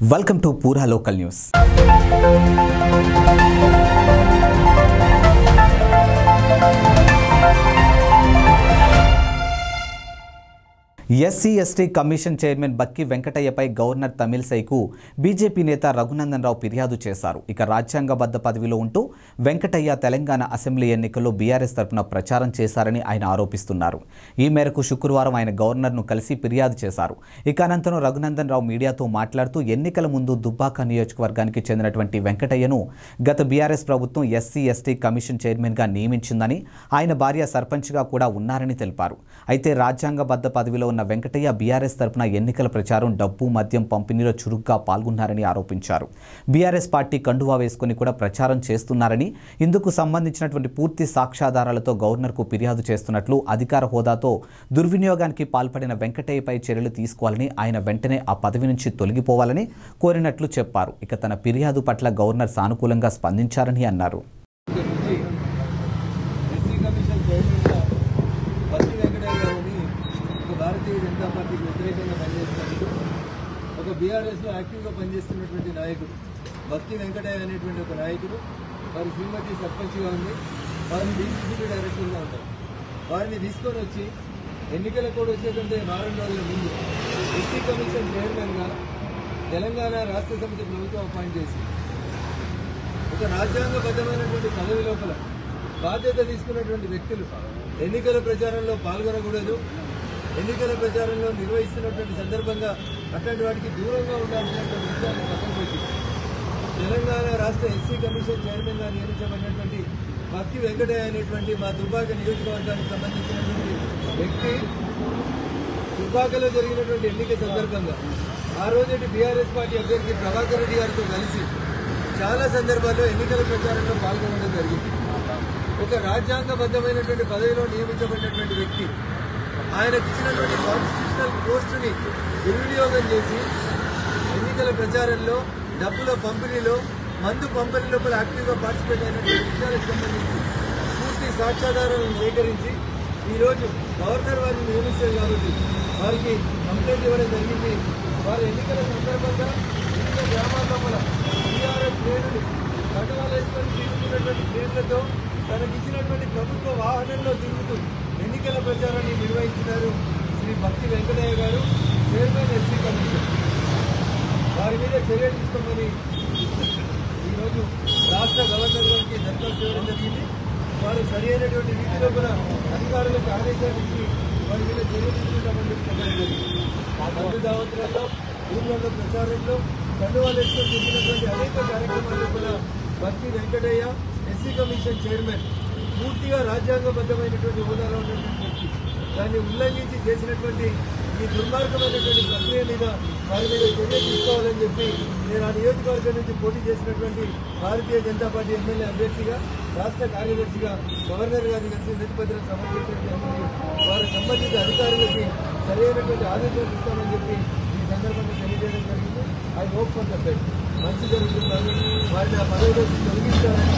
Welcome to Pura Local News. SC ST commission chairman Bakki వెంకటయ్యపై governor తమిళసైకు BJP నేత రఘునందన్ రావు ఫిర్యాదు చేశారు. ఇక రాజ్యాంగబద్ధ పదవిలో ఉంటూ వెంకటయ్య తెలంగాణ అసెంబ్లీ ఎన్నికల్లో బీఆర్ఎస్ తరపున ప్రచారం చేశారని ఆయన ఆరోపిస్తున్నారు. ఈ మేరకు శుక్రవారం ఆయన గవర్నర్ను కలిసి ఫిర్యాదు చేశారు. ఇక అనంతరం రఘునందన్ రావు మీడియాతో మాట్లాడుతూ ఎన్నికల ముందు దుబ్బాక నియోజకవర్గానికి చెందినటువంటి వెంకటయ్యను గత బీఆర్ఎస్ ప్రభుత్వం ఎస్సీ/ఎస్టీ కమిషన్ చైర్మన్గా నియమించిందని, ఆయన భార్య సర్పంచ్గా కూడా ఉన్నారని తెలిపారు. అయితే రాజ్యాంగబద్ధ పదవిలో ఉన్న వెంకటయ్య బీఆర్ఎస్ తరపున ఎన్నికల ప్రచారం, డబ్బు, మద్యం పంపిణీలో చురుగ్గా పాల్గొన్నారని ఆరోపించారు. బీఆర్ఎస్ పార్టీ కండువా వేసుకుని కూడా ప్రచారం చేస్తున్నారని, ఇందుకు సంబంధించినటువంటి పూర్తి సాక్ష్యాధారాలతో గవర్నర్కు ఫిర్యాదు చేస్తున్నట్లు, అధికార హోదాతో దుర్వినియోగానికి పాల్పడిన వెంకటయ్యపై చర్యలు తీసుకోవాలని, ఆయన వెంటనే ఆ పదవి నుంచి తొలగిపోవాలని కోరినట్లు చెప్పారు. ఇక తన ఫిర్యాదు పట్ల గవర్నర్ సానుకూలంగా స్పందించారని అన్నారు. భారతీయ జనతా పార్టీకి వ్యతిరేకంగా పనిచేస్తున్నట్టు ఒక బీఆర్ఎస్లో యాక్టివ్గా పనిచేస్తున్నటువంటి నాయకుడు బక్కి వెంకటయ్య అనేటువంటి ఒక నాయకుడు, వారి శ్రీమతి సర్పంచ్గా ఉంది, వారిని డీసీసీ డైరెక్టర్గా ఉంటారు. వారిని తీసుకొని వచ్చి ఎన్నికల కోడ్ వచ్చేటంటే వారం రోజుల ముందు ఎస్సీ కమిషన్ చైర్మన్గా తెలంగాణ రాష్ట్ర సమితి ప్రభుత్వం అపాయింట్ చేసి ఒక రాజ్యాంగబద్ధమైనటువంటి పదవి లోపల బాధ్యత తీసుకున్నటువంటి వ్యక్తులు ఎన్నికల ప్రచారంలో పాల్గొనకూడదు, ఎన్నికల ప్రచారంలో నిర్వహిస్తున్నటువంటి సందర్భంగా అట్లాంటి వాటికి దూరంగా ఉండాల్సినటువంటి విషయాన్ని పక్కన పెట్టి తెలంగాణ రాష్ట్ర ఎస్సీ కమిషన్ చైర్మన్గా నియమించబడినటువంటి బక్కి వెంకటయ్య అనేటువంటి మా దుబ్బాక నియోజకవర్గానికి సంబంధించినటువంటి వ్యక్తి దుబ్బాకలో జరిగినటువంటి ఎన్నిక సందర్భంగా ఆ రోజు బీఆర్ఎస్ పార్టీ అభ్యర్థి ప్రభాకర్ రెడ్డి గారితో కలిసి చాలా సందర్భాల్లో ఎన్నికల ప్రచారంలో పాల్గొనడం జరిగింది. ఒక రాజ్యాంగబద్ధమైనటువంటి పదవిలో నియమించబడినటువంటి వ్యక్తి ఆయనకు ఇచ్చినటువంటి కాన్స్టిట్యూషనల్ పోస్టుని దుర్వినియోగం చేసి ఎన్నికల ప్రచారంలో, డబ్బుల పంపిణీలో, మందు పంపిణీ లోపల యాక్టివ్గా పార్టిసిపేట్ అయినటువంటి విషయాలకు సంబంధించి పూర్తి సాక్ష్యాధారాలను సేకరించి ఈరోజు గవర్నర్ వారిని నియమిస్తారు కాబట్టి వారికి కంప్లైంట్ ఇవ్వడం జరిగింది. వారి ఎన్నికల సందర్భంగా వివిధ గ్రామాల లోపల టీఆర్ఎస్ శ్రేణులు కండువాలు వేసుకొని తీసుకున్నటువంటి శ్రేణులతో తనకిచ్చినటువంటి ప్రభుత్వ వాహనంలో తిరుగుతూ ఎన్నికల ప్రచారాన్ని నిర్వహించినారు శ్రీ బక్కి వెంకటయ్య గారు, చైర్మన్ ఎస్సీ కమిషన్. వారి మీద చర్యలు తీసుకోమని ఈరోజు రాష్ట్ర గవర్నర్ గారికి దరఖాస్తు ఇవ్వడం జరిగింది. వారు సరి అయినటువంటి రీతిలో కూడా అధికారులకు ఆదేశాలు ఇచ్చి వారి మీద చర్యలు తీసుకుంటామని చెప్పడం జరిగింది. ఆ మందు దావతులలో, ఊర్లలో ప్రచారంలో కండువాలు వేసుకొని చెప్పినటువంటి అనేక కార్యక్రమాల్లో కూడా బక్కి వెంకటయ్య ఎస్సీ కమిషన్ చైర్మన్ పూర్తిగా రాజ్యాంగబద్ధమైనటువంటి హోదాలో ఉన్నటువంటి వ్యక్తి దాన్ని ఉల్లంఘించి చేసినటువంటి ఈ దుర్మార్గమైనటువంటి ప్రక్రియ మీద వారి మీద చర్య తీసుకోవాలని చెప్పి నేను ఆ నియోజకవర్గం నుంచి పోటీ చేసినటువంటి భారతీయ జనతా పార్టీ ఎమ్మెల్యే అభ్యర్థిగా, రాష్ట్ర కార్యదర్శిగా గవర్నర్ గారిని కలిసి వినతిపత్రం సమర్పించడం, వారి సంబంధిత అధికారులకి సరైనటువంటి ఆదేశాలు ఇస్తామని చెప్పి ఈ సందర్భంగా తెలియజేయడం జరిగింది. I hope for the best. మంచి జరుగుతుందని, వారిని ఆ పదవిలో తొలగిస్తారని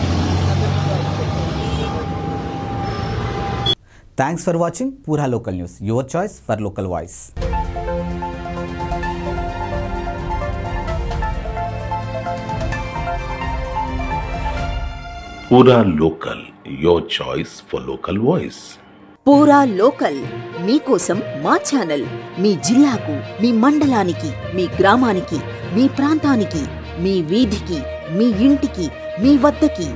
Thanks for watching Pura Local News, your choice for local voice. Pura Local, your choice for local voice. పూరా లోకల్ మీకోసం మా ఛానల్. మీ జిల్లాకు, మీ మండలానికి, మీ గ్రామానికి, మీ ప్రాంతానికి, మీ వీధికి, మీ ఇంటికి, మీ వద్దకి,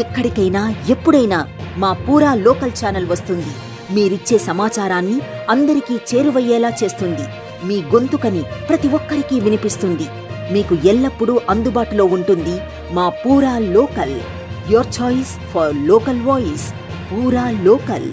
ఎక్కడికైనా ఎప్పుడైనా మా పూరా లోకల్ ఛానల్ వస్తుంది. మీరిచ్చే సమాచారాన్ని అందరికీ చేరువయ్యేలా చేస్తుంది. మీ గొంతుకని ప్రతి ఒక్కరికి వినిపిస్తుంది. మీకు ఎల్లప్పుడూ అందుబాటులో ఉంటుంది మా పూరా local. Your choice for local voice. పూరా లోకల్.